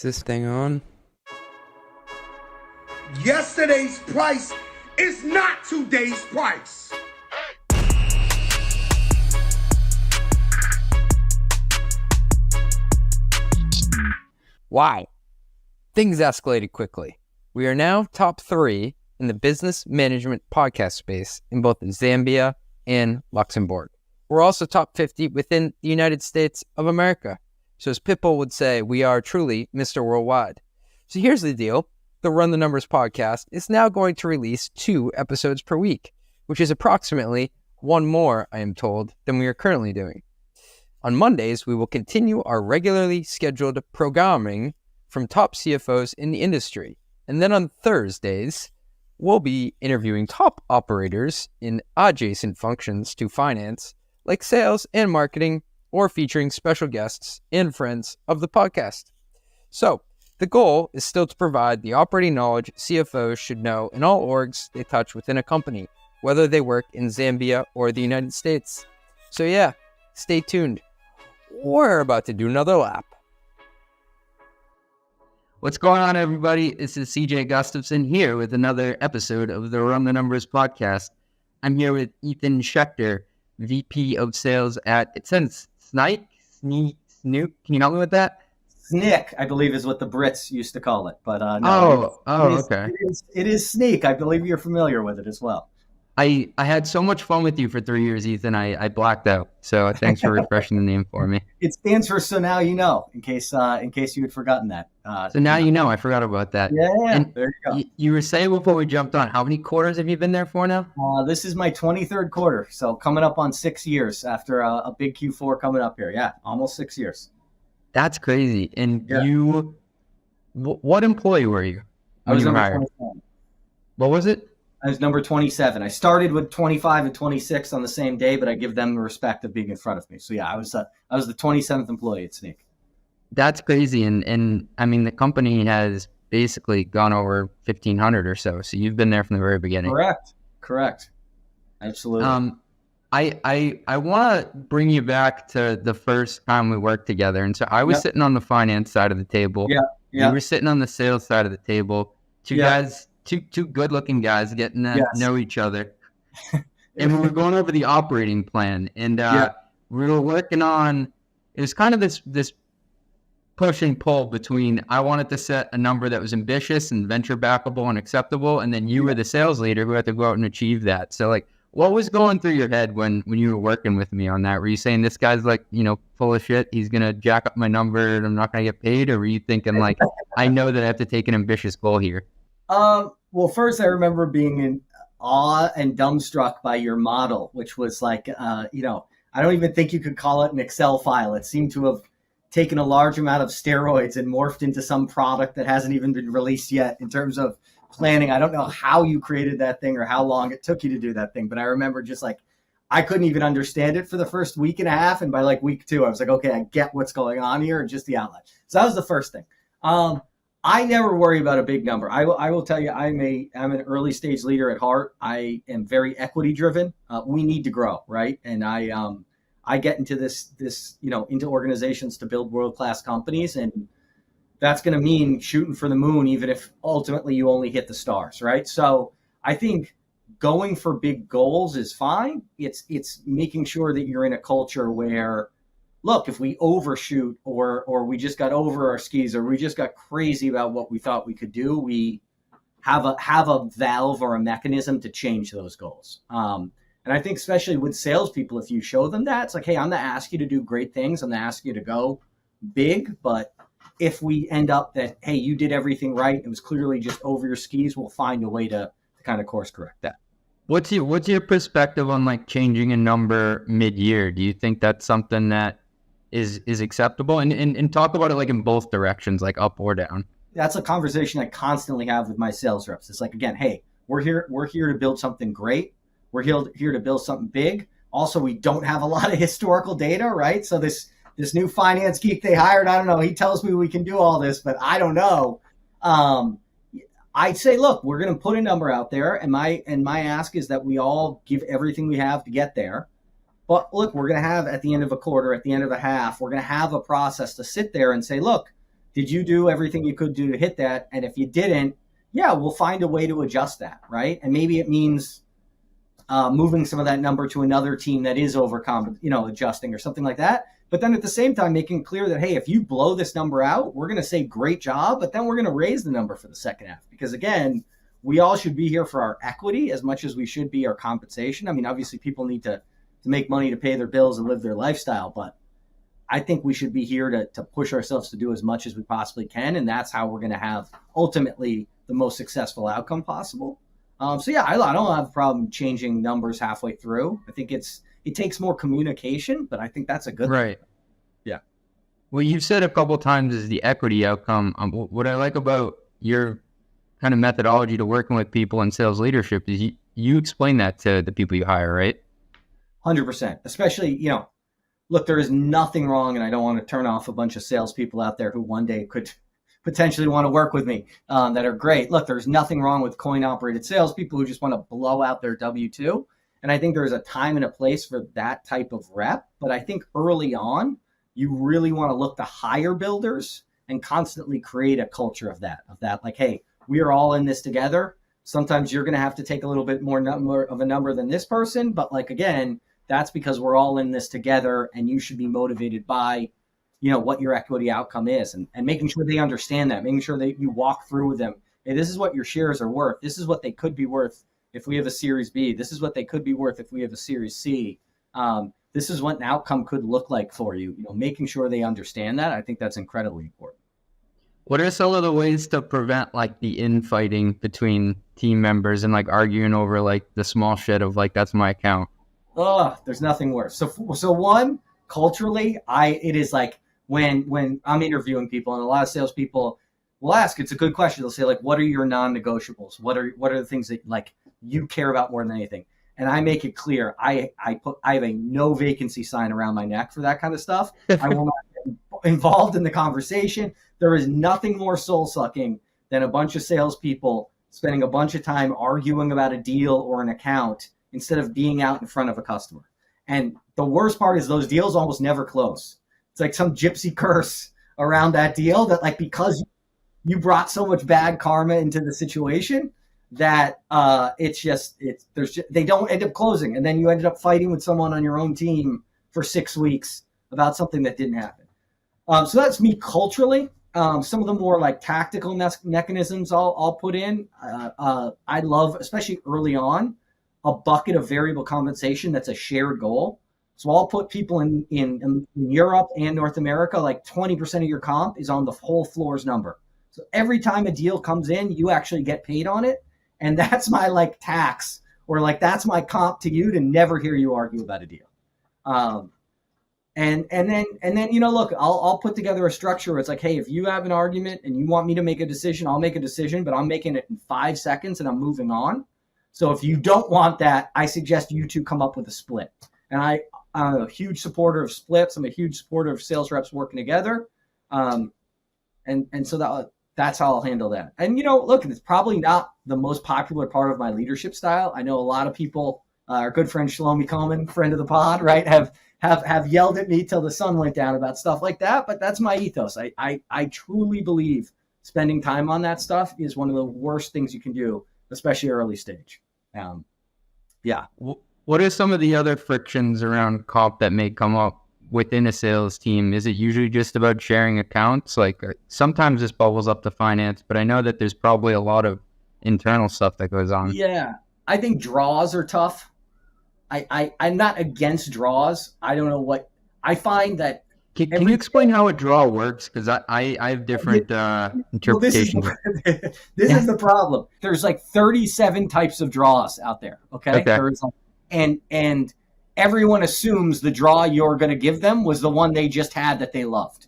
Is this thing on? Yesterday's price is not today's price. Why? Things escalated quickly. We are now top 3 in the business management podcast space in both Zambia and Luxembourg. We're also top 50 within the United States of America. So as Pitbull would say, we are truly Mr. Worldwide. So here's the deal. The Run the Numbers podcast is now going to release 2 episodes per week, which is approximately 1 more, I am told, than we are currently doing. On Mondays, we will continue our regularly scheduled programming from top CFOs in the industry. And then on Thursdays, we'll be interviewing top operators in adjacent functions to finance, like sales and marketing, or featuring special guests and friends of the podcast. So, the goal is still to provide the operating knowledge CFOs should know in all orgs they touch within a company, whether they work in Zambia or the United States. So yeah, stay tuned. We're about to do another lap. What's going on, everybody? This is CJ Gustafson here with another episode of the Run the Numbers podcast. I'm here with Ethan Schechter, VP of Sales at, it says Snyk? Snook? Can you help me with that? Snyk, I believe, is what the Brits used to call it. But no, okay. It is Snyk. I believe you're familiar with it as well. I had so much fun with you for 3 years, Ethan. I blacked out. So thanks for refreshing the name for me. It stands for "So Now You Know," in case you had forgotten that. So now you know. I forgot about that. Yeah, and there you go. You were saying before we jumped on, how many quarters have you been there for now? This is my 23rd quarter, so coming up on 6 years after a big Q4 coming up here. Yeah, almost 6 years. That's crazy. And you, what employee were you? I was number 27. What was it? I was number 27. I started with 25 and 26 on the same day, but I give them the respect of being in front of me. So yeah, I was the 27th employee at Snyk. That's crazy. And I mean, the company has basically gone over 1,500 or so. So you've been there from the very beginning. Correct. Absolutely. I want to bring you back to the first time we worked together. And so I was sitting on the finance side of the table. Yeah. You were sitting on the sales side of the table. Two good-looking guys getting to know each other. And we were going over the operating plan. And we were working on, it was kind of this push and pull between, I wanted to set a number that was ambitious and venture backable and acceptable. And then you were the sales leader who had to go out and achieve that. So like, what was going through your head when you were working with me on that? Were you saying this guy's like, full of shit, he's going to jack up my number and I'm not going to get paid? Or were you thinking like, I know that I have to take an ambitious goal here? Well, first I remember being in awe and dumbstruck by your model, which was like, I don't even think you could call it an Excel file. It seemed to have taken a large amount of steroids and morphed into some product that hasn't even been released yet in terms of planning. I don't know how you created that thing or how long it took you to do that thing, but I remember just like, I couldn't even understand it for the first week and a half. And by like week 2, I was like, okay, I get what's going on here and just the outline. So that was the first thing. I never worry about a big number. I will tell you, I'm an early stage leader at heart. I am very equity driven. We need to grow, right? And I get into this into organizations to build world-class companies, and that's going to mean shooting for the moon, even if ultimately you only hit the stars, right? So I think going for big goals is fine. It's making sure that you're in a culture where, look, if we overshoot or we just got over our skis or we just got crazy about what we thought we could do, we have a valve or a mechanism to change those goals. And I think especially with salespeople, if you show them that, it's like, hey, I'm going to ask you to do great things. I'm going to ask you to go big. But if we end up that, hey, you did everything right, it was clearly just over your skis, we'll find a way to kind of course correct that. What's your perspective on like changing a number mid-year? Do you think that's something that is acceptable? And talk about it like in both directions, like up or down. That's a conversation I constantly have with my sales reps. It's like, again, hey, we're here to build something great. We're here to build something big. Also, we don't have a lot of historical data, right? So this new finance geek they hired, I don't know, he tells me we can do all this, but I don't know. I'd say, look, we're going to put a number out there, and my ask is that we all give everything we have to get there. But look, we're going to have at the end of a quarter, at the end of a half, we're going to have a process to sit there and say, look, Did you do everything you could do to hit that? And if you didn't, yeah, we'll find a way to adjust that, right? And maybe it means moving some of that number to another team that is adjusting or something like that. But then at the same time, making clear that, hey, if you blow this number out, we're going to say great job, but then we're going to raise the number for the second half. Because again, we all should be here for our equity as much as we should be our compensation. I mean, obviously people need to make money to pay their bills and live their lifestyle, but I think we should be here to push ourselves to do as much as we possibly can. And that's how we're going to have ultimately the most successful outcome possible. So yeah, I don't have a problem changing numbers halfway through. I think it takes more communication, but I think that's a good right. thing. Yeah. Well, you've said a couple of times is the equity outcome. What I like about your kind of methodology to working with people in sales leadership is you explain that to the people you hire, right? 100%. Especially, look, there is nothing wrong, and I don't want to turn off a bunch of salespeople out there who one day could potentially want to work with me that are great. Look, there's nothing wrong with coin-operated salespeople who just want to blow out their W-2. And I think there's a time and a place for that type of rep. But I think early on, you really want to look to hire builders and constantly create a culture of that, like, hey, we are all in this together. Sometimes you're going to have to take a little bit more of a number than this person. But like, again, that's because we're all in this together and you should be motivated by what your equity outcome is and making sure they understand that, making sure that you walk through with them. Hey, this is what your shares are worth. This is what they could be worth if we have a Series B. This is what they could be worth if we have a Series C. This is what an outcome could look like for you. Making sure they understand that. I think that's incredibly important. What are some of the ways to prevent like the infighting between team members and like arguing over like the small shit of like, that's my account? Oh, there's nothing worse. So one, culturally, it is like, when I'm interviewing people, and a lot of salespeople will ask, it's a good question. They'll say, like, what are your non-negotiables? What are the things that like you care about more than anything? And I make it clear. I have a no vacancy sign around my neck for that kind of stuff. I will not get involved in the conversation. There is nothing more soul sucking than a bunch of salespeople spending a bunch of time arguing about a deal or an account instead of being out in front of a customer. And the worst part is those deals almost never close. It's like some gypsy curse around that deal that, like, because you brought so much bad karma into the situation that they don't end up closing. And then you ended up fighting with someone on your own team for 6 weeks about something that didn't happen. So that's me culturally. Some of the more like tactical mechanisms I'll put in. I love, especially early on, a bucket of variable compensation that's a shared goal. So I'll put people in Europe and North America, like 20% of your comp is on the whole floor's number. So every time a deal comes in, you actually get paid on it. And that's my like tax, or like that's my comp to you to never hear you argue about a deal. And then look, I'll put together a structure where it's like, hey, if you have an argument and you want me to make a decision, I'll make a decision, but I'm making it in 5 seconds and I'm moving on. So if you don't want that, I suggest you two come up with a split. And I'm a huge supporter of splits. I'm a huge supporter of sales reps working together. And so that's how I'll handle that. And, look, it's probably not the most popular part of my leadership style. I know a lot of people, our good friend Shlomi Coleman, friend of the pod, right, have yelled at me till the sun went down about stuff like that. But that's my ethos. I truly believe spending time on that stuff is one of the worst things you can do, especially early stage. Yeah. What are some of the other frictions around comp that may come up within a sales team? Is it usually just about sharing accounts? Like sometimes this bubbles up to finance, but I know that there's probably a lot of internal stuff that goes on. Yeah, I think draws are tough. I'm not against draws. I don't know what I find that. Can you explain how a draw works? Because I have different interpretations. Well, this is the problem. There's like 37 types of draws out there. Okay. There's like, and everyone assumes the draw you're going to give them was the one they just had that they loved.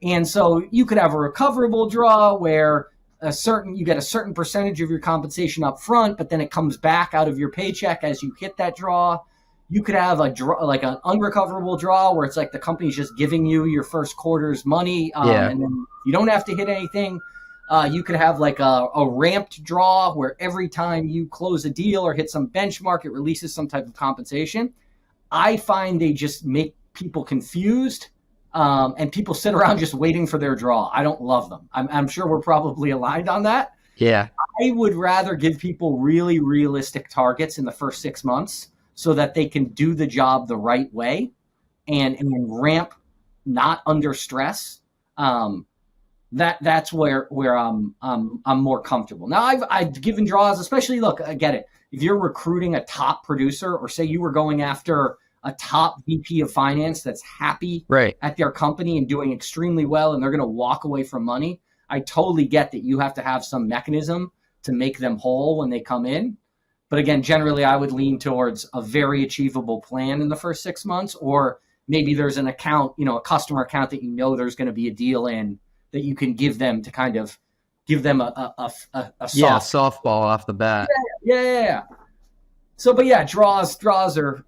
And so you could have a recoverable draw where you get a certain percentage of your compensation up front, but then it comes back out of your paycheck as you hit that draw. You could have a draw, like an unrecoverable draw, where it's like the company's just giving you your first quarter's money, and then you don't have to hit anything. You could have like a ramped draw where every time you close a deal or hit some benchmark, it releases some type of compensation. I find they just make people confused. And people sit around just waiting for their draw. I don't love them. I'm sure we're probably aligned on that. Yeah. I would rather give people really realistic targets in the first 6 months so that they can do the job the right way and ramp not under stress. That's where I'm more comfortable. Now I've given draws, especially, look, I get it. If you're recruiting a top producer, or say you were going after a top VP of finance that's happy at their company and doing extremely well, and they're going to walk away from money, I totally get that you have to have some mechanism to make them whole when they come in. But again, generally, I would lean towards a very achievable plan in the first 6 months, or maybe there's an account, a customer account that there's going to be a deal in that you can give them to kind of give them a softball off the bat. Yeah. So, but yeah, draws are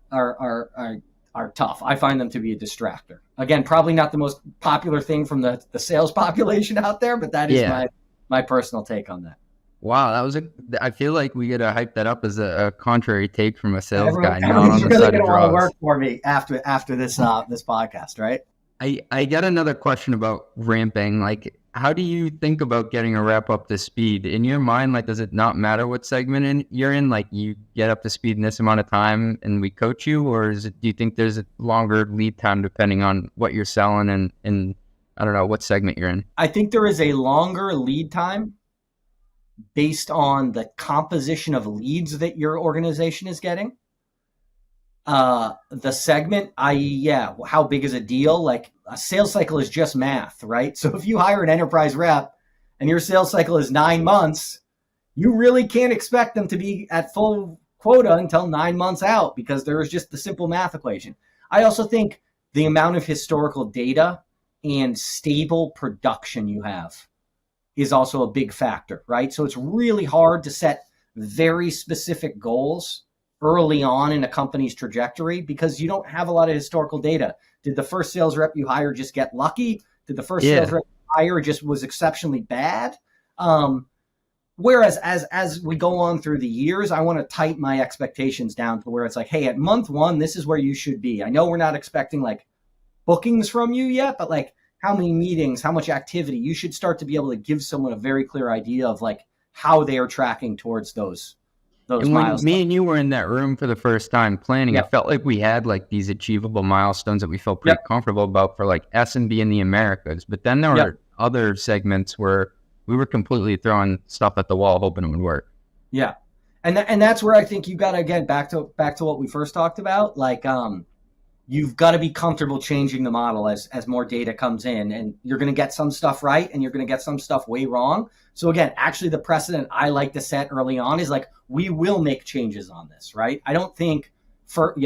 tough. I find them to be a distractor. Again, probably not the most popular thing from the sales population out there, but that is my personal take on that. Wow, I feel like we got to hype that up as a contrary take from a sales guy. Everyone's really going to want to work for me after this this podcast, right? I got another question about ramping. Like, how do you think about getting a rep up to speed? In your mind, like, does it not matter what segment you're in? Like, you get up to speed in this amount of time and we coach you? Or do you think there's a longer lead time depending on what you're selling and I don't know, what segment you're in? I think there is a longer lead time based on the composition of leads that your organization is getting. The segment, i.e., how big is a deal? Like, a sales cycle is just math, right? So if you hire an enterprise rep and your sales cycle is 9 months, you really can't expect them to be at full quota until 9 months out, because there is just the simple math equation. I also think the amount of historical data and stable production you have is also a big factor, right? So it's really hard to set very specific goals early on in a company's trajectory because you don't have a lot of historical data. Did the first sales rep you hire just get lucky? Did the first sales rep you hire just was exceptionally bad? Whereas as we go on through the years, I want to tighten my expectations down to where it's like, hey, at month 1, this is where you should be. I know we're not expecting like bookings from you yet, but like how many meetings, how much activity, you should start to be able to give someone a very clear idea of like how they are tracking towards those and milestones. When me and you were in that room for the first time planning, I felt like we had like these achievable milestones that we felt pretty comfortable about for like S&B in the Americas. But then there were other segments where we were completely throwing stuff at the wall, hoping it would work. Yeah. And that's where I think you got to, again, back to what we first talked about. Like, you've got to be comfortable changing the model as more data comes in, and you're going to get some stuff right and you're going to get some stuff way wrong. So again, actually the precedent I like to set early on is like, we will make changes on this, right? I don't think for,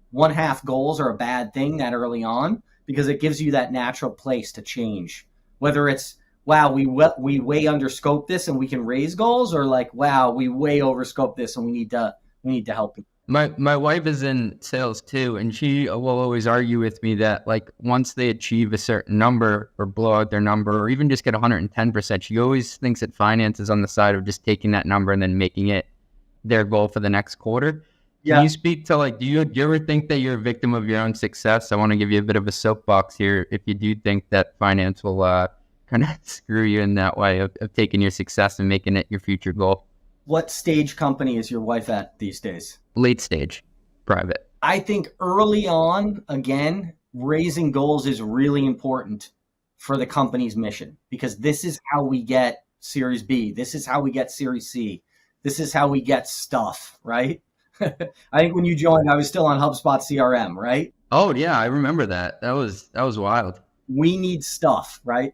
one half goals are a bad thing that early on, because it gives you that natural place to change. Whether it's, wow, we way under scope this and we can raise goals, or like, wow, we way over scope this and we need to help people. My wife is in sales too, and she will always argue with me that like once they achieve a certain number or blow out their number or even just get 110%, she always thinks that finance is on the side of just taking that number and then making it their goal for the next quarter. Can you speak to like, do you ever think that you're a victim of your own success? I want to give you a bit of a soapbox here. If you do think that finance will kind of screw you in that way of taking your success and making it your future goal. What stage company is your wife at these days? Late stage, private. I think early on, again, raising goals is really important for the company's mission, because this is how we get Series B. This is how we get Series C. This is how we get stuff, right? I think when you joined, I was still on HubSpot CRM, right? Oh yeah, I remember that. That was wild. We need stuff, right?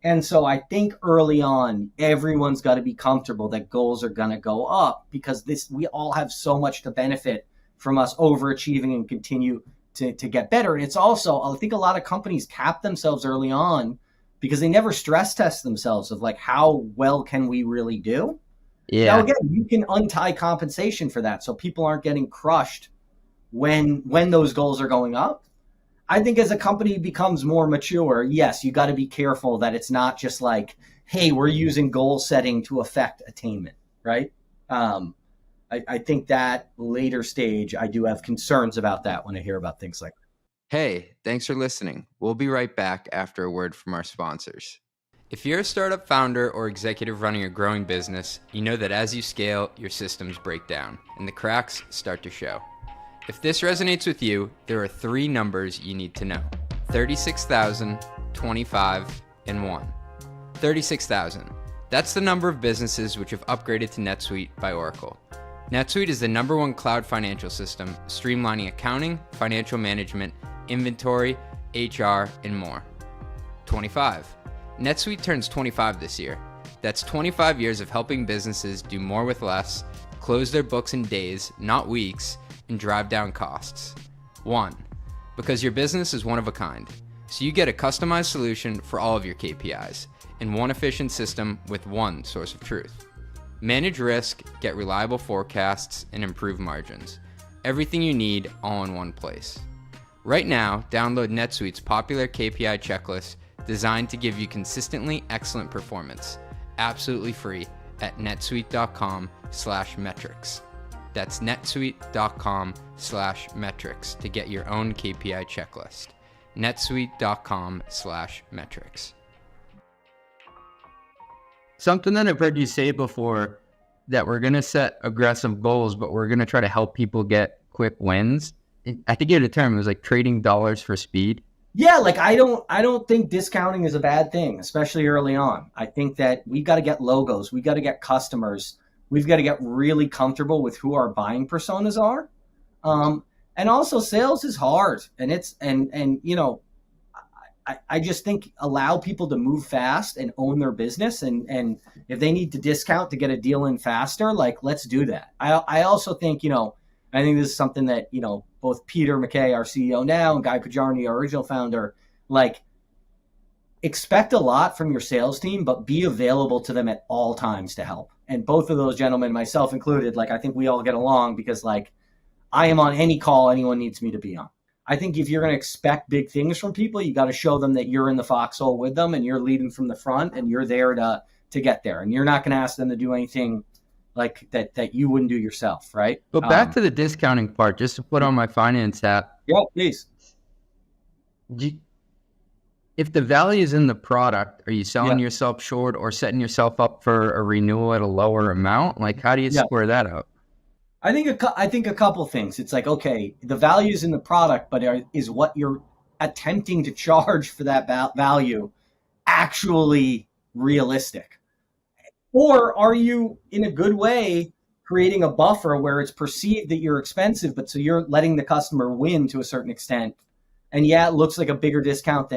And so I think early on, everyone's got to be comfortable that goals are going to go up, because we all have so much to benefit from us overachieving and continue to get better. And it's also, I think a lot of companies cap themselves early on because they never stress test themselves of like, how well can we really do? Yeah. Now again, you can untie compensation for that, so people aren't getting crushed when those goals are going up. I think as a company becomes more mature, yes, you got to be careful that it's not just like, hey, we're using goal setting to affect attainment, right? I think that later stage, I do have concerns about that when I hear about things like that. Hey, thanks for listening. We'll be right back after a word from our sponsors. If you're a startup founder or executive running a growing business, you know that as you scale, your systems break down and the cracks start to show. If this resonates with you, there are 3 numbers you need to know: 36,000, 25, and 1. 36,000. That's the number of businesses which have upgraded to NetSuite by Oracle. NetSuite is the #1 cloud financial system, streamlining accounting, financial management, inventory, HR, and more. 25. NetSuite turns 25 this year. That's 25 years of helping businesses do more with less, close their books in days, not weeks, and drive down costs. 1. Because your business is one of a kind, so you get a customized solution for all of your KPIs in one efficient system with one source of truth. Manage risk, get reliable forecasts, and improve margins. Everything you need all in one place. Right now, download NetSuite's popular KPI checklist designed to give you consistently excellent performance, absolutely free at netsuite.com/metrics. That's netsuite.com/metrics to get your own KPI checklist. netsuite.com/metrics. Something that I've heard you say before, that we're going to set aggressive goals, but we're going to try to help people get quick wins. I think you had a term, it was like trading dollars for speed. Yeah, like I don't think discounting is a bad thing, especially early on. I think that we got to get logos, we got to get customers, we've got to get really comfortable with who our buying personas are. And also sales is hard, and I just think allow people to move fast and own their business. And if they need to discount to get a deal in faster, like, let's do that. I also think, I think this is something that, both Peter McKay, our CEO now, and Guy Pajarny, our original founder, like, expect a lot from your sales team, but be available to them at all times to help. And both of those gentlemen, myself included, like, I think we all get along because, like, I am on any call anyone needs me to be on. I think if you're going to expect big things from people, you got to show them that you're in the foxhole with them and you're leading from the front and you're there to get there. And you're not going to ask them to do anything like that you wouldn't do yourself, right? But back to the discounting part, just to put on my finance hat. Yeah, please. If the value is in the product, are you selling yourself short or setting yourself up for a renewal at a lower amount? Like, how do you square that up? I think a couple things. It's like, okay, the value is in the product, but is what you're attempting to charge for that value actually realistic? Or are you, in a good way, creating a buffer where it's perceived that you're expensive, but so you're letting the customer win to a certain extent? And yeah, it looks like a bigger discount,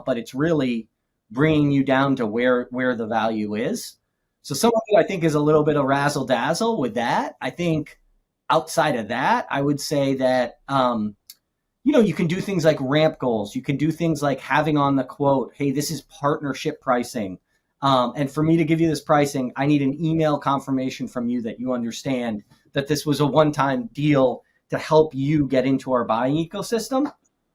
but it's really bringing you down to where the value is. So some of it, I think, is a little bit of razzle dazzle with that. I think outside of that, I would say that, you can do things like ramp goals. You can do things like having on the quote, hey, this is partnership pricing. And for me to give you this pricing, I need an email confirmation from you that you understand that this was a one-time deal to help you get into our buying ecosystem.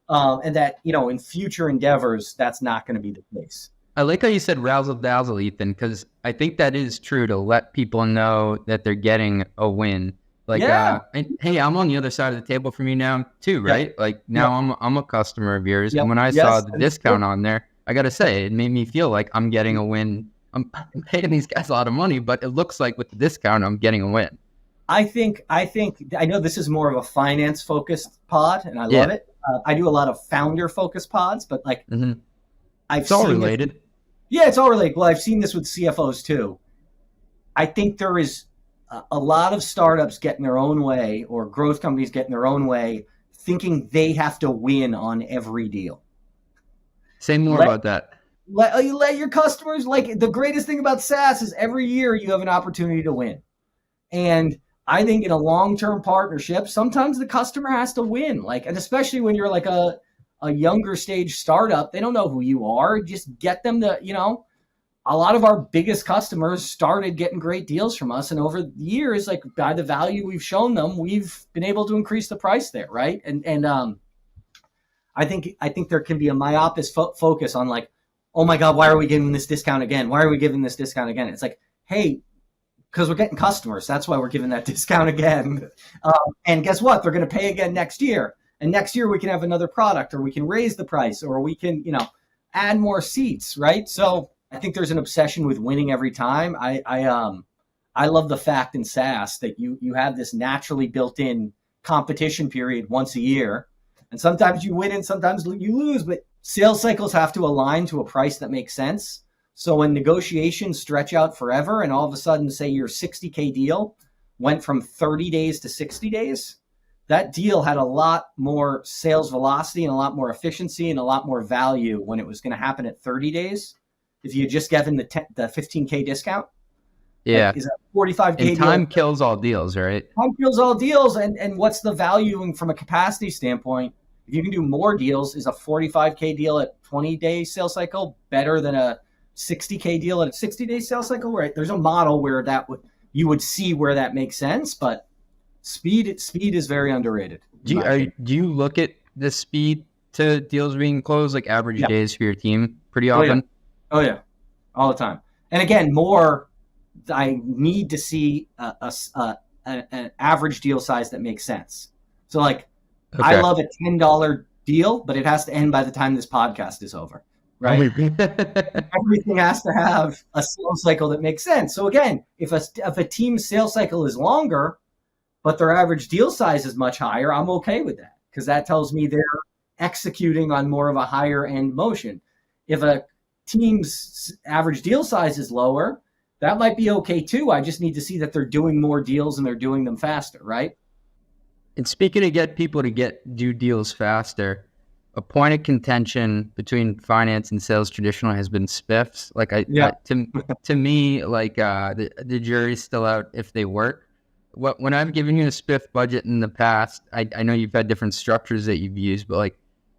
And that, in future endeavors, that's not going to be the case. I like how you said razzle dazzle, Ethan, because I think that is true, to let people know that they're getting a win. Like, and hey, I'm on the other side of the table from you now too, right? Yeah. Like now I'm a customer of yours. And when I saw the discount on there, I got to say, it made me feel like I'm getting a win. I'm paying these guys a lot of money, but it looks like with the discount, I'm getting a win. I know this is more of a finance focused pod, and I love it. I do a lot of founder focused pods, but like, it's all related. It's all related. Well, I've seen this with CFOs too. I think there is a lot of startups getting their own way, or growth companies getting their own way, thinking they have to win on every deal. Say more about that. Let your customers, like, the greatest thing about SaaS is every year you have an opportunity to win. And I think in a long-term partnership, sometimes the customer has to win. Like, and especially when you're like a younger stage startup, they don't know who you are. Just get them to, a lot of our biggest customers started getting great deals from us. And over the years, like, by the value we've shown them, we've been able to increase the price there. Right. And I think there can be a myopic focus on, like, oh my God, why are we giving this discount again? Why are we giving this discount again? It's like, hey, because we're getting customers. That's why we're giving that discount again. And guess what? They're going to pay again next year. And next year we can have another product, or we can raise the price, or we can, add more seats, right? So I think there's an obsession with winning every time. I love the fact in SaaS that you have this naturally built-in competition period once a year. And sometimes you win and sometimes you lose, but sales cycles have to align to a price that makes sense. So when negotiations stretch out forever and all of a sudden, say your 60K deal went from 30 days to 60 days, that deal had a lot more sales velocity and a lot more efficiency and a lot more value when it was going to happen at 30 days. If you had just given the 15K discount. Yeah. Like, is that 45K and time deal? kills all deals, right? Time kills all deals. And what's the value from a capacity standpoint? If you can do more deals, is a 45K deal at 20-day sales cycle better than a 60K deal at a 60-day sales cycle? Right. There's a model where you would see where that makes sense, but speed is very underrated. Do you look at the speed to deals being closed, like average days for your team pretty often? Oh yeah. All the time. And again, I need to see an average deal size that makes sense. So I love a $10 deal, but it has to end by the time this podcast is over, right? Everything has to have a sales cycle that makes sense. So again, if a team's sales cycle is longer, but their average deal size is much higher, I'm okay with that, because that tells me they're executing on more of a higher end motion. If a team's average deal size is lower, that might be okay too. I just need to see that they're doing more deals and they're doing them faster, right? And speaking of get people to do deals faster, a point of contention between finance and sales traditionally has been SPIFFs. To me, the jury's still out if they work. When I've given you a SPIFF budget in the past, I know you've had different structures that you've used, but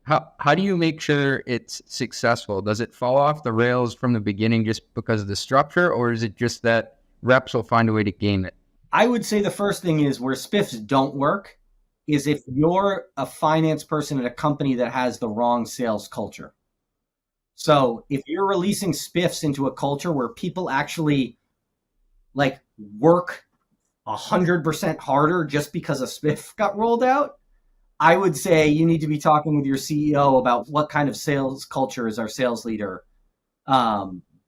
how do you make sure it's successful? Does it fall off the rails from the beginning just because of the structure, or is it just that reps will find a way to game it? I would say the first thing is where SPIFFs don't work is if you're a finance person at a company that has the wrong sales culture. So if you're releasing SPIFFs into a culture where people actually work 100% harder just because a SPIFF got rolled out, I would say you need to be talking with your CEO about what kind of sales culture is our sales leader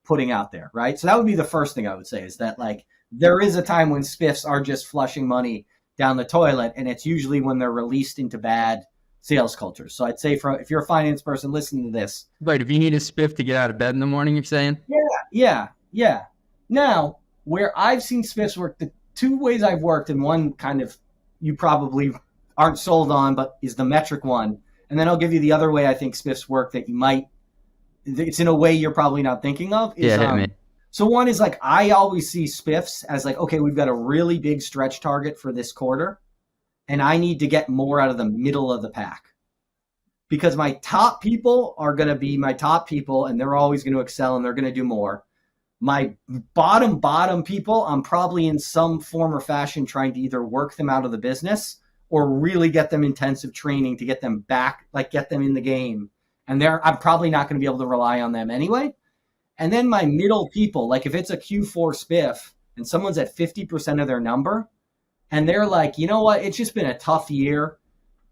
putting out there, right? So that would be the first thing I would say, is that there is a time when SPIFFs are just flushing money down the toilet, and it's usually when they're released into bad sales cultures. So I'd say if you're a finance person listening to this. Right, if you need a SPIFF to get out of bed in the morning, you're saying? Yeah. Now, where I've seen SPIFFs work, the two ways I've worked, and one kind of you probably aren't sold on, but is the metric one. And then I'll give you the other way I think SPIFFs work that it's in a way you're probably not thinking of. So one is I always see SPIFFs as okay, we've got a really big stretch target for this quarter, and I need to get more out of the middle of the pack. Because my top people are going to be my top people, and they're always going to excel, and they're going to do more. My bottom people, I'm probably in some form or fashion trying to either work them out of the business or really get them intensive training to get them back, get them in the game. And I'm probably not going to be able to rely on them anyway. And then my middle people, if it's a Q4 SPIFF and someone's at 50% of their number, and they're you know what, it's just been a tough year.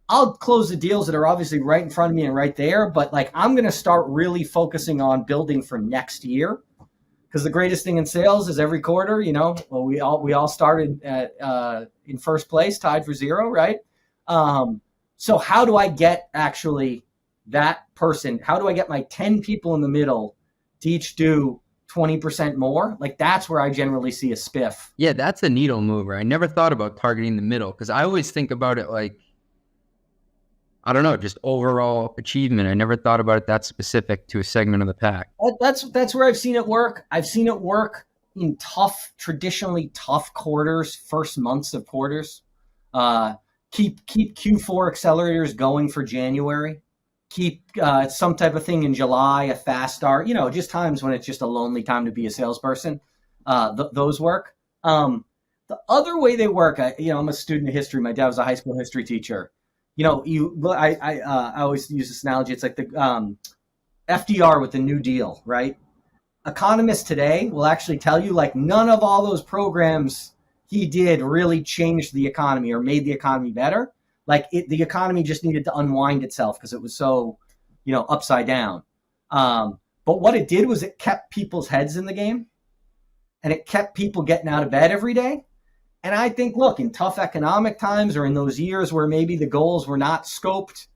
I'll close the deals that are obviously right in front of me and right there, but I'm going to start really focusing on building for next year. Because the greatest thing in sales is every quarter, we all started in first place, tied for zero, right? So how do I get actually that person? How do I get my 10 people in the middle to each do 20% more? That's where I generally see a SPIFF. Yeah, that's a needle mover. I never thought about targeting the middle, because I always think about it I don't know, just overall achievement. I never thought about it that specific to a segment of the pack. That's where I've seen it work. I've seen it work in traditionally tough quarters, first months of quarters. Keep Q4 accelerators going for January. Keep some type of thing in July, a fast start. Just times when it's just a lonely time to be a salesperson. Those work. The other way they work, I'm a student of history. My dad was a high school history teacher. I always use this analogy. It's the FDR with the New Deal, right? Economists today will actually tell you none of all those programs he did really changed the economy or made the economy better. Like the economy just needed to unwind itself because it was so, upside down. But what it did was it kept people's heads in the game, and it kept people getting out of bed every day. And I think, look, in tough economic times or in those years where maybe the goals were not scoped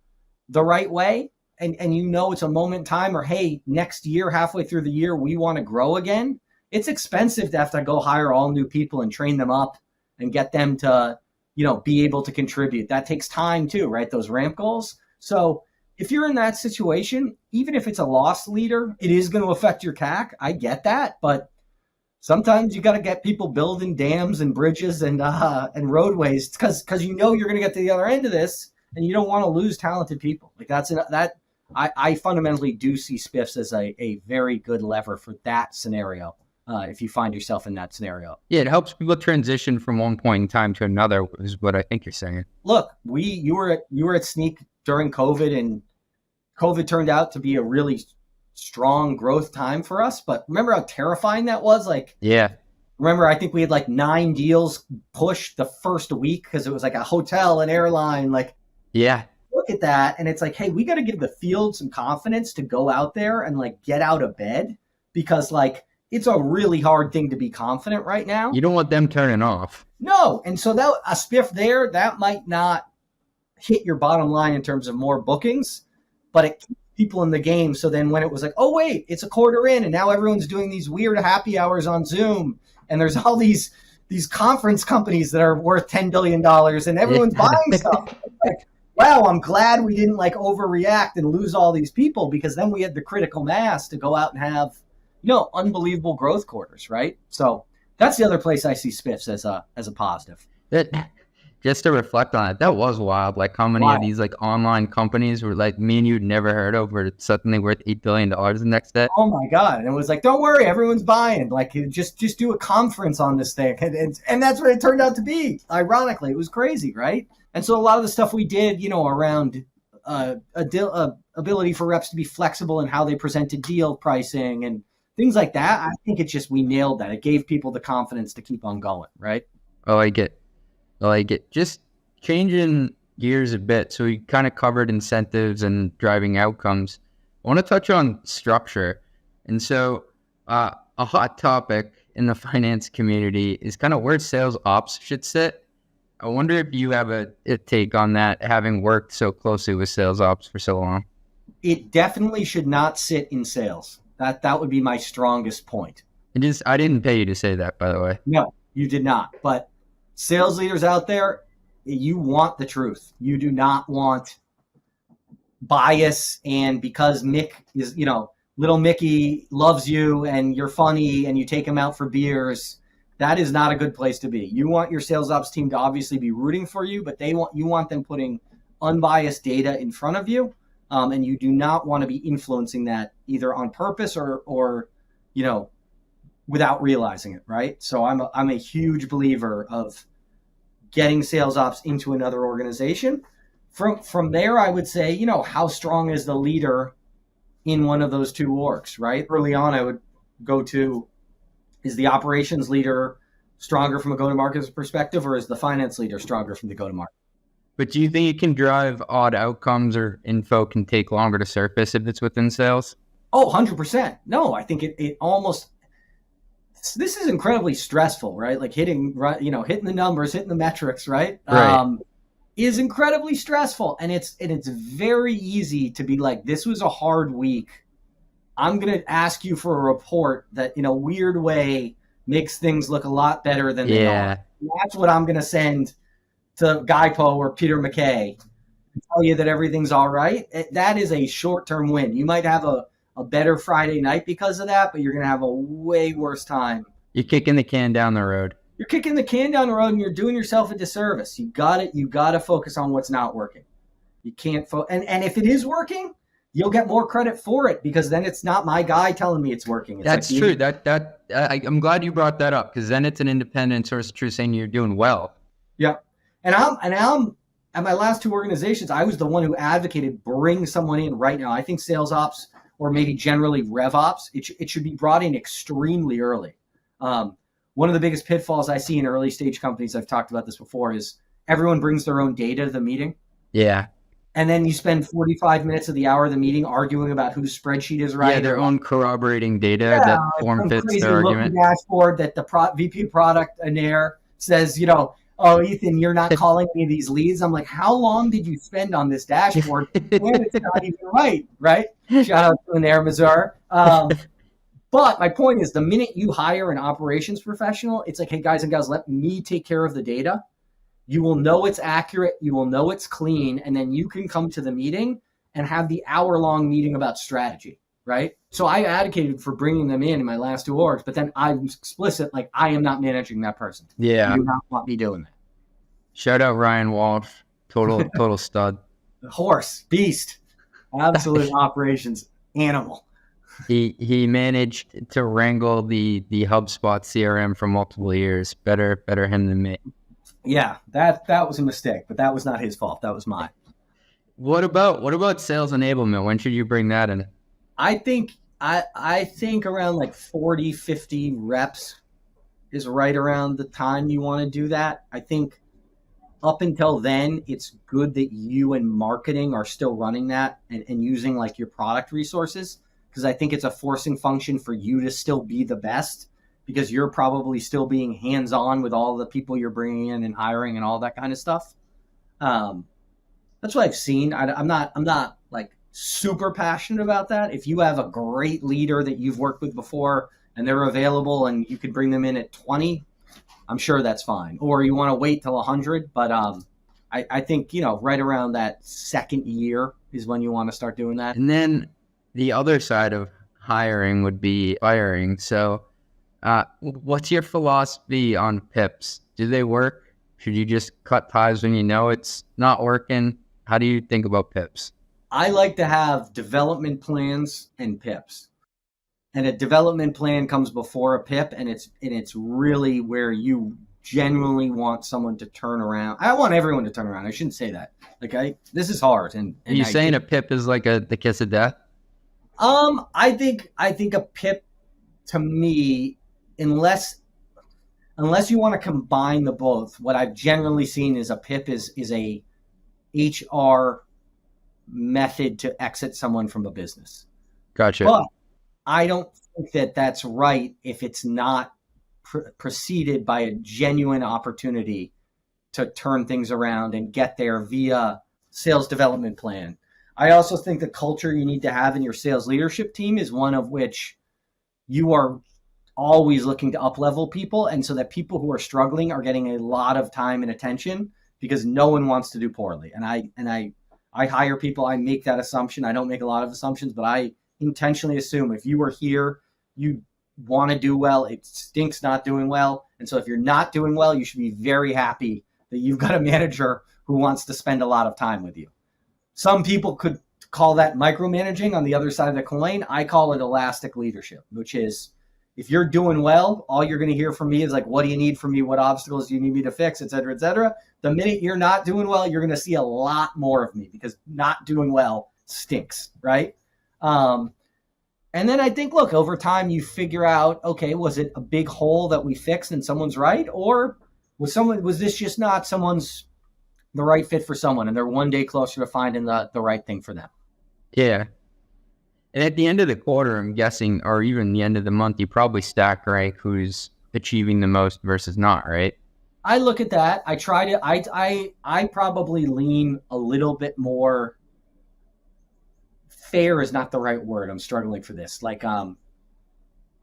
the right way, and it's a moment in time, or hey, next year, halfway through the year, we want to grow again. It's expensive to have to go hire all new people and train them up and get them to, be able to contribute. That takes time too, right? Those ramp goals. So if you're in that situation, even if it's a loss leader, it is going to affect your CAC. I get that, but sometimes you got to get people building dams and bridges and roadways because you're going to get to the other end of this, and you don't want to lose talented people. Like I fundamentally do see SPIFFs as a very good lever for that scenario. If you find yourself in that scenario, yeah, it helps people transition from one point in time to another, is what I think you're saying. Look, you were at Snyk during COVID, and COVID turned out to be a really strong growth time for us. But remember how terrifying that was? Like, yeah. Remember, I think we had like 9 deals pushed the first week because it was like a hotel and airline. Like, yeah. Look at that, and it's like, hey, we got to give the field some confidence to go out there and like get out of bed, because like it's a really hard thing to be confident right now. You don't want them turning off. No, and so that a spiff there, that might not hit your bottom line in terms of more bookings, but it keeps people in the game. So then when it was like, oh wait, it's a quarter in, and now everyone's doing these weird happy hours on Zoom, and there's all these conference companies that are worth $10 billion, and everyone's buying stuff. Like, wow, I'm glad we didn't like overreact and lose all these people, because then we had the critical mass to go out and have, unbelievable growth quarters, right? So that's the other place I see SPIFFs as a positive. Just to reflect on it, that was wild. Like how many of these like online companies were like me and you'd never heard of were suddenly worth $8 billion the next day. Oh my God. And it was like, don't worry, everyone's buying. Like just do a conference on this thing. And that's what it turned out to be. Ironically, it was crazy, right? And so a lot of the stuff we did, around ability for reps to be flexible in how they presented deal pricing and things like that, I think it's just we nailed that. It gave people the confidence to keep on going, right? Oh, I get. Just changing gears a bit. So we kind of covered incentives and driving outcomes. I want to touch on structure. And so a hot topic in the finance community is kind of where sales ops should sit. I wonder if you have a take on that, having worked so closely with sales ops for so long. It definitely should not sit in sales. That would be my strongest point. I didn't pay you to say that, by the way. No, you did not. But sales leaders out there, you want the truth. You do not want bias. And because Mick is, little Mickey loves you and you're funny and you take him out for beers, that is not a good place to be. You want your sales ops team to obviously be rooting for you, but you want them putting unbiased data in front of you. And you do not want to be influencing that either on purpose or without realizing it, right? So I'm a huge believer of getting sales ops into another organization. From there, I would say, how strong is the leader in one of those two orgs, right? Early on, I would go to, is the operations leader stronger from a go-to-market perspective, or is the finance leader stronger from the go-to-market? But do you think it can drive odd outcomes, or info can take longer to surface if it's within sales? Oh, 100%. No, I think it almost, this is incredibly stressful, right? Like hitting the numbers, hitting the metrics, right? Right. Is incredibly stressful. And it's very easy to be like, this was a hard week. I'm going to ask you for a report that in a weird way makes things look a lot better than they are. And that's what I'm going to send to Guypo or Peter McKay and tell you that everything's all right. That is a short-term win. You might have a better Friday night because of that, but you're going to have a way worse time. You're kicking the can down the road. You're kicking the can down the road, and you're doing yourself a disservice. You got to focus on what's not working. You can't and if it is working, you'll get more credit for it, because then it's not my guy telling me it's working. That's true. I'm glad you brought that up, because then it's an independent source of truth saying you're doing well. Yeah. And I'm at my last two organizations, I was the one who advocated bring someone in right now. I think sales ops, or maybe generally rev ops, it should be brought in extremely early. One of the biggest pitfalls I see in early stage companies, I've talked about this before, is everyone brings their own data to the meeting. Yeah. And then you spend 45 minutes of the hour of the meeting arguing about whose spreadsheet is right. Yeah, their own corroborating data that form fits crazy their argument. Dashboard that the VP of product in there says, oh, Ethan, you're not calling me these leads. I'm like, how long did you spend on this dashboard? And it's not even right? Shout out to Nair, Missouri. But my point is, the minute you hire an operations professional, it's like, hey, guys and gals, let me take care of the data. You will know it's accurate. You will know it's clean. And then you can come to the meeting and have the hour-long meeting about strategy, right? So I advocated for bringing them in my last 2 orgs, but then I'm explicit, like, I am not managing that person. Yeah. You do not want me doing that. Shout out Ryan Walsh. Total stud. Horse, beast, absolute operations animal. He managed to wrangle the HubSpot CRM for multiple years. Better him than me. Yeah, that was a mistake, but that was not his fault. That was mine. What about sales enablement? When should you bring that in? I think around like 40, 50 reps is right around the time you want to do that. I think up until then, it's good that you and marketing are still running that and using like your product resources, because I think it's a forcing function for you to still be the best, because you're probably still being hands-on with all the people you're bringing in and hiring and all that kind of stuff. That's what I've seen. I'm not like super passionate about that. If you have a great leader that you've worked with before and they're available and you could bring them in at 20, I'm sure that's fine. Or you want to wait till 100. But I think, right around that second year is when you want to start doing that. And then the other side of hiring would be firing. So what's your philosophy on PIPs? Do they work? Should you just cut ties when you know it's not working? How do you think about PIPs? I like to have development plans and PIPs. And a development plan comes before a PIP, and it's really where you genuinely want someone to turn around. I want everyone to turn around. I shouldn't say that. This is hard. And are you saying a PIP is like the kiss of death? I think a PIP, to me, unless you want to combine the both, what I've generally seen is a PIP is a HR method to exit someone from a business. Gotcha. But I don't think that that's right if it's not preceded by a genuine opportunity to turn things around and get there via sales development plan. I also think the culture you need to have in your sales leadership team is one of which you are always looking to up-level people, and so that people who are struggling are getting a lot of time and attention, because no one wants to do poorly. And I hire people, I make that assumption. I don't make a lot of assumptions, but I intentionally assume if you are here, you want to do well. It stinks not doing well. And so if you're not doing well, you should be very happy that you've got a manager who wants to spend a lot of time with you. Some people could call that micromanaging. On the other side of the coin, I call it elastic leadership, which is, if you're doing well, all you're going to hear from me is like, what do you need from me? What obstacles do you need me to fix, et cetera, et cetera. The minute you're not doing well, you're going to see a lot more of me, because not doing well stinks, right? And then I think, look, over time you figure out, okay, was it a big hole that we fixed and someone's right? Or was this just not someone's the right fit for someone, and they're one day closer to finding the right thing for them? Yeah. And at the end of the quarter, I'm guessing, or even the end of the month, you probably stack rank who's achieving the most versus not, right? I look at that. I try to, I probably lean a little bit more. Fair is not the right word. I'm struggling for this.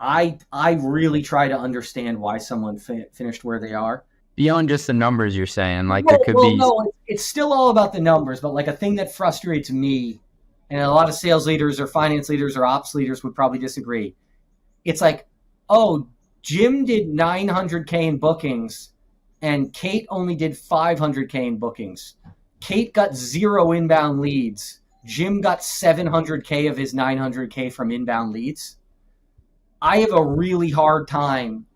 I really try to understand why someone finished where they are. Beyond just the numbers, you're saying, there could be. No, it's still all about the numbers, but like a thing that frustrates me, and a lot of sales leaders or finance leaders or ops leaders would probably disagree. It's like, oh, Jim did 900K in bookings and Kate only did 500K in bookings. Kate got 0 inbound leads. Jim got 700K of his 900K from inbound leads. I have a really hard time.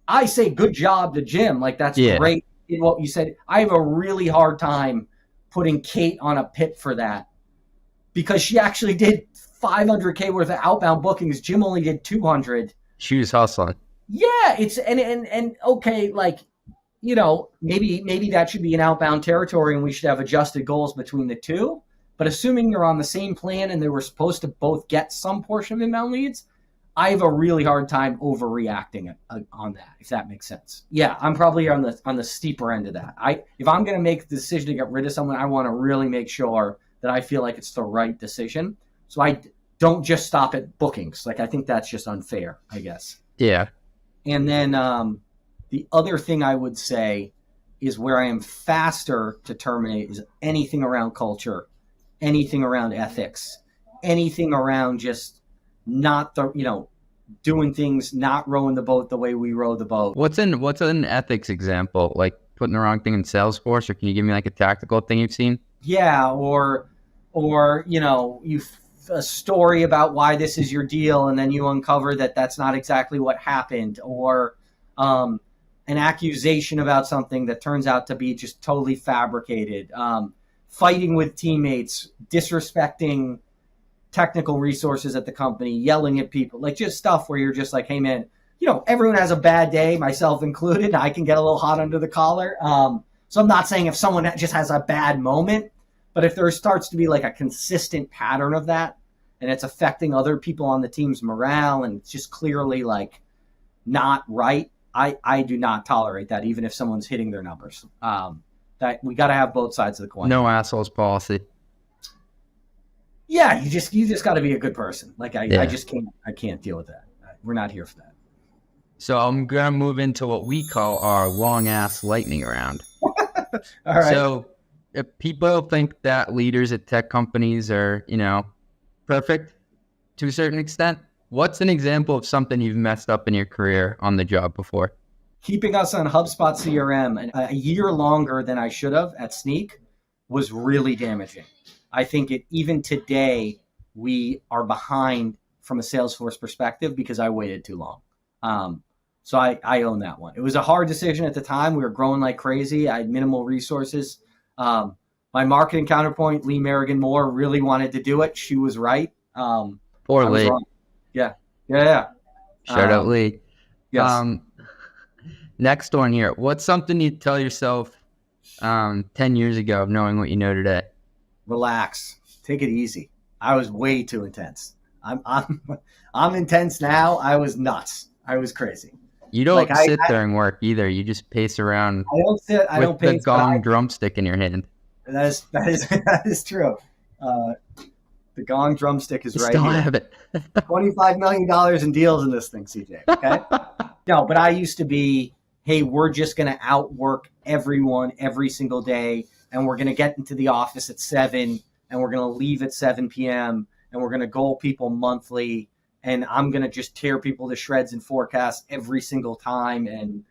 I say good job to Jim. That's great in what you said. I have a really hard time putting Kate on a PIP for that, because she actually did 500K worth of outbound bookings. Jim only did 200. She was hustling. Yeah, it's and okay, maybe that should be an outbound territory and we should have adjusted goals between the two. But assuming they're on the same plan and they were supposed to both get some portion of inbound leads, I have a really hard time overreacting on that, if that makes sense. Yeah, I'm probably on the steeper end of that. If I'm going to make the decision to get rid of someone, I want to really make sure that I feel like it's the right decision. So I don't just stop at bookings. Like, I think that's just unfair, I guess. Yeah. And then the other thing I would say is where I am faster to terminate is anything around culture, anything around ethics, anything around just not doing things, not rowing the boat the way we row the boat. What's an ethics example? Like putting the wrong thing in Salesforce, or can you give me like a tactical thing you've seen? Yeah, or a story about why this is your deal, and then you uncover that that's not exactly what happened, or an accusation about something that turns out to be just totally fabricated. Fighting with teammates, disrespecting technical resources at the company, yelling at people, like just stuff where you're just like, hey man, everyone has a bad day, myself included. I can get a little hot under the collar. So I'm not saying if someone just has a bad moment, but if there starts to be like a consistent pattern of that and it's affecting other people on the team's morale and it's just clearly like not right, I do not tolerate that, even if someone's hitting their numbers. That we got to have both sides of the coin. No assholes policy. Yeah, you just got to be a good person. Like I can't deal with that. We're not here for that. So I'm gonna move into what we call our long ass lightning round. All right. So if people think that leaders at tech companies are, perfect to a certain extent, what's an example of something you've messed up in your career on the job before? Keeping us on HubSpot CRM a year longer than I should have at Snyk was really damaging. I think even today, we are behind from a Salesforce perspective because I waited too long. So I own that one. It was a hard decision at the time. We were growing like crazy. I had minimal resources. My marketing counterpoint, Lee Merrigan Moore, really wanted to do it. She was right. Poor Lee. Yeah. Shout out Lee. Yes. Next one here. What's something you'd tell yourself 10 years ago of knowing what you know today? Relax. Take it easy. I was way too intense. I'm intense now. I was nuts. I was crazy. You don't sit during work either. You just pace around. I don't sit. I don't pace. With the gong drumstick in your hand. That is true. The gong drumstick is right Still here. have it. $25 million in deals in this thing, CJ. Okay. No, but I used to be, hey, we're just going to outwork everyone every single day, and we're going to get into the office at 7, and we're going to leave at 7 p.m., and we're going to goal people monthly, and I'm going to just tear people to shreds in forecast every single time. And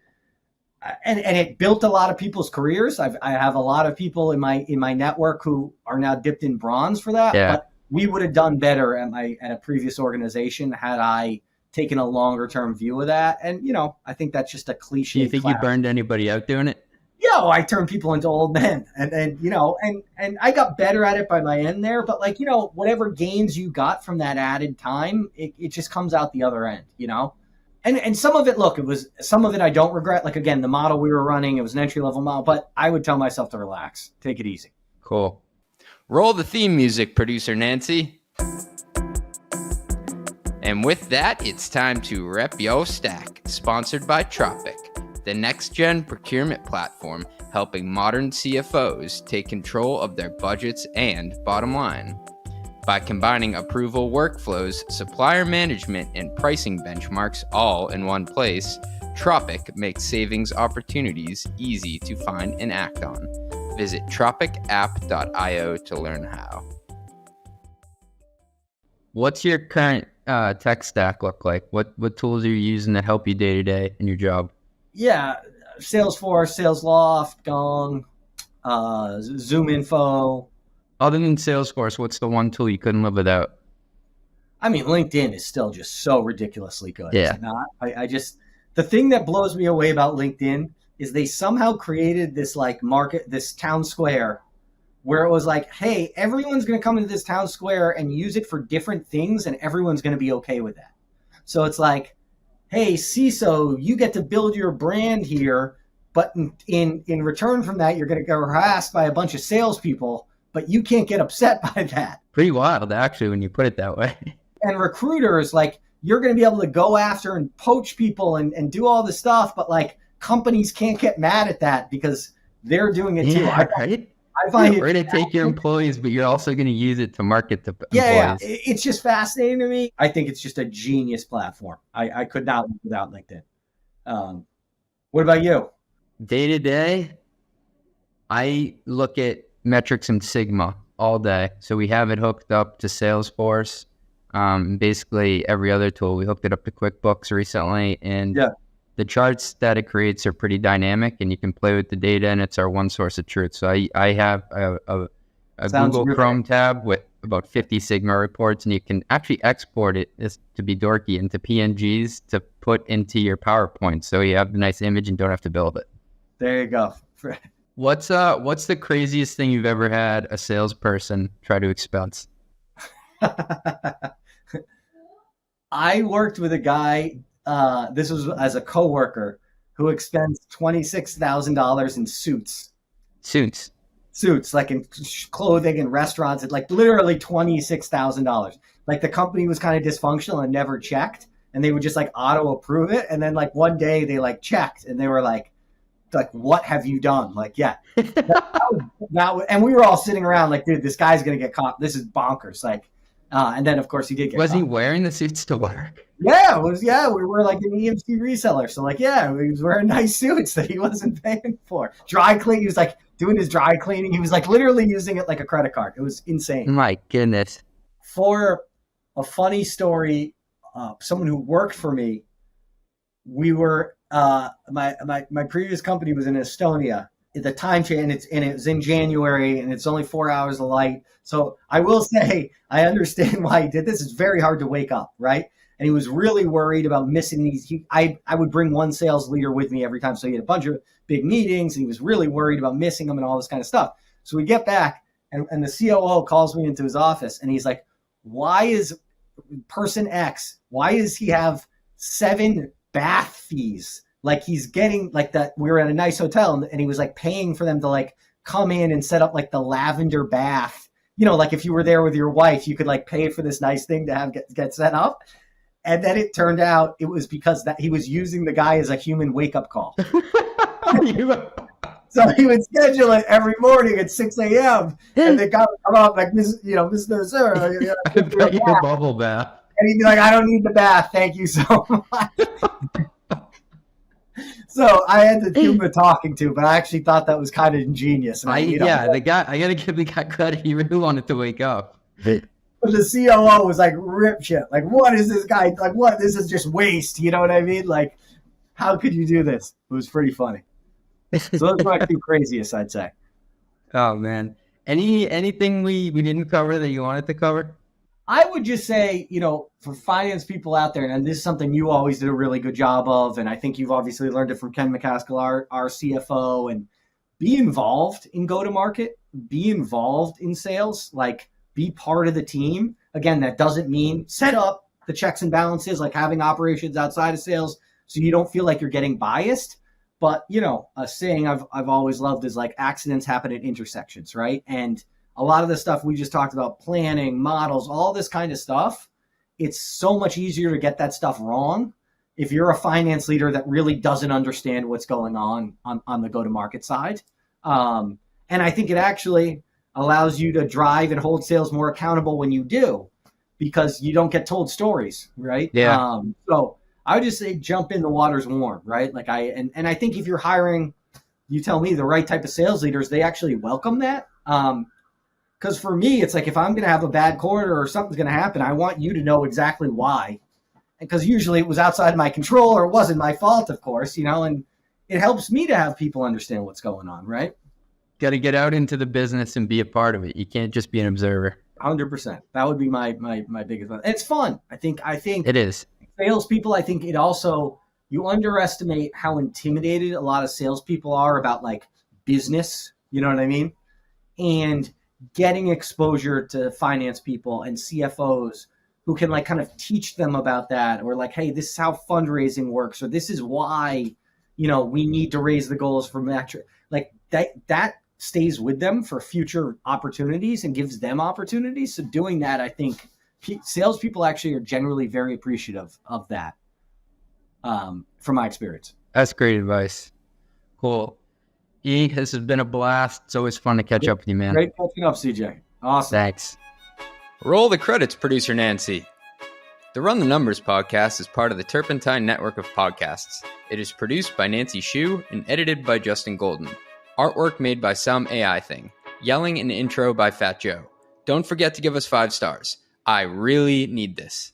it built a lot of people's careers. I have a lot of people in my network who are now dipped in bronze for that. Yeah. But we would have done better at a previous organization had I taken a longer term view of that. And I think that's just a cliche. Do you think you burned anybody out doing it? Yeah, I turned people into old men, and I got better at it by my end there. But whatever gains you got from that added time, it just comes out the other end, And some of it, some of it I don't regret. Like, again, the model we were running, it was an entry-level model, but I would tell myself to relax, take it easy. Cool. Roll the theme music, producer Nancy. And with that, it's time to rep yo stack, sponsored by Tropic, the next-gen procurement platform helping modern CFOs take control of their budgets and bottom line. By combining approval workflows, supplier management, and pricing benchmarks all in one place, Tropic makes savings opportunities easy to find and act on. Visit tropicapp.io to learn how. What's your current tech stack look like? What tools are you using to help you day to day in your job? Yeah, Salesforce, SalesLoft, Gong, Zoom Info. Other than Salesforce, what's the one tool you couldn't live without? I mean, LinkedIn is still just so ridiculously good. Yeah. Is it not? The thing that blows me away about LinkedIn is they somehow created this this town square where it was like, hey, everyone's going to come into this town square and use it for different things, and everyone's going to be okay with that. So it's like, hey, CISO, you get to build your brand here, But in return from that, you're going to get harassed by a bunch of salespeople, but you can't get upset by that. Pretty wild, actually, when you put it that way. And recruiters, like, you're going to be able to go after and poach people and do all this stuff, but like companies can't get mad at that because they're doing it too. Yeah, right? I find You're going to take your employees, but you're also going to use it to market to employees. Yeah, it's just fascinating to me. I think it's just a genius platform. I could not live without LinkedIn. What about you? Day to day, I look at metrics in Sigma all day. So we have it hooked up to Salesforce. Basically every other tool. We hooked it up to QuickBooks recently, and the charts that it creates are pretty dynamic, and you can play with the data, and it's our one source of truth. So I have a Google Chrome tab with about 50 Sigma reports, and you can actually export it to be dorky into PNGs to put into your PowerPoint. So you have the nice image and don't have to build it. There you go. What's the craziest thing you've ever had a salesperson try to expense? I worked with a guy, this was as a coworker, who expends $26,000 in suits. Suits, like in clothing and restaurants, like literally $26,000. Like the company was kind of dysfunctional and never checked, and they would just like auto approve it. And then like one day they like checked and they were like, what have you done? Like, yeah. And we were all sitting around like, dude, this guy's going to get caught. This is bonkers. Like, and then of course he did get caught. Was he wearing the suits to work? Yeah, we were like an EMC reseller. So like, yeah, he was wearing nice suits that he wasn't paying for. Dry clean. He was like doing his dry cleaning. He was like literally using it like a credit card. It was insane. My goodness. For a funny story, someone who worked for me, we were, my previous company was in Estonia. The time change, and it was in January, and it's only 4 hours of light. So I will say, I understand why he did this. It's very hard to wake up, right? And he was really worried about missing these. I would bring one sales leader with me every time. So he had a bunch of big meetings, and he was really worried about missing them and all this kind of stuff. So we get back, and the COO calls me into his office, and he's like, why is person X, why does he have 7 bath fees? Like he's getting like that. We were at a nice hotel and he was like paying for them to like come in and set up like the lavender bath. You know, like if you were there with your wife, you could like pay for this nice thing to have get set up. And then it turned out it was because that he was using the guy as a human wake up call. So he would schedule it every morning at 6 a.m. and the guy would come up like, Mr. Sir, I bet you a bubble bath. And he'd be like, I don't need the bath. Thank you so much. So I had to do the talking to, but I actually thought that was kind of ingenious. The guy, I got to give the guy credit. He really wanted to wake up. But the COO was like, rip shit. Like, what is this guy? Like, what? This is just waste. You know what I mean? Like, how could you do this? It was pretty funny. So those were my 2 craziest, I'd say. Oh, man. Anything we didn't cover that you wanted to cover? I would just say, for finance people out there, and this is something you always did a really good job of, and I think you've obviously learned it from Ken McCaskill, our CFO, and be involved in go-to-market, be involved in sales, like be part of the team. Again, that doesn't mean set up the checks and balances, like having operations outside of sales so you don't feel like you're getting biased. But, a saying I've always loved is like accidents happen at intersections, right? And a lot of the stuff we just talked about, planning, models, all this kind of stuff, it's so much easier to get that stuff wrong if you're a finance leader that really doesn't understand what's going on the go-to-market side. And I think it actually allows you to drive and hold sales more accountable when you do, because you don't get told stories, right? Yeah. So I would just say jump in, the water's warm, right? Like I think if you're hiring, you tell me, the right type of sales leaders, they actually welcome that. Because for me, it's like if I'm going to have a bad quarter or something's going to happen, I want you to know exactly why. Because usually it was outside my control or it wasn't my fault, of course, and it helps me to have people understand what's going on, right? Got to get out into the business and be a part of it. You can't just be an observer. 100%. That would be my biggest one. It's fun. I think it is. Salespeople, I think it also, you underestimate how intimidated a lot of salespeople are about like business. You know what I mean? And getting exposure to finance people and CFOs who can like kind of teach them about that, or like, hey, this is how fundraising works, or this is why, we need to raise the goals for metric. Like that stays with them for future opportunities and gives them opportunities. So doing that, I think salespeople actually are generally very appreciative of that, from my experience. That's great advice. Cool. This has been a blast. It's always fun to catch up with you, man. Great catching up, CJ. Awesome. Thanks. Roll the credits, producer Nancy. The Run the Numbers podcast is part of the Turpentine network of podcasts. It is produced by Nancy Shue and edited by Justin Golden. Artwork made by Some AI Thing. Yelling and intro by Fat Joe. Don't forget to give us 5 stars. I really need this.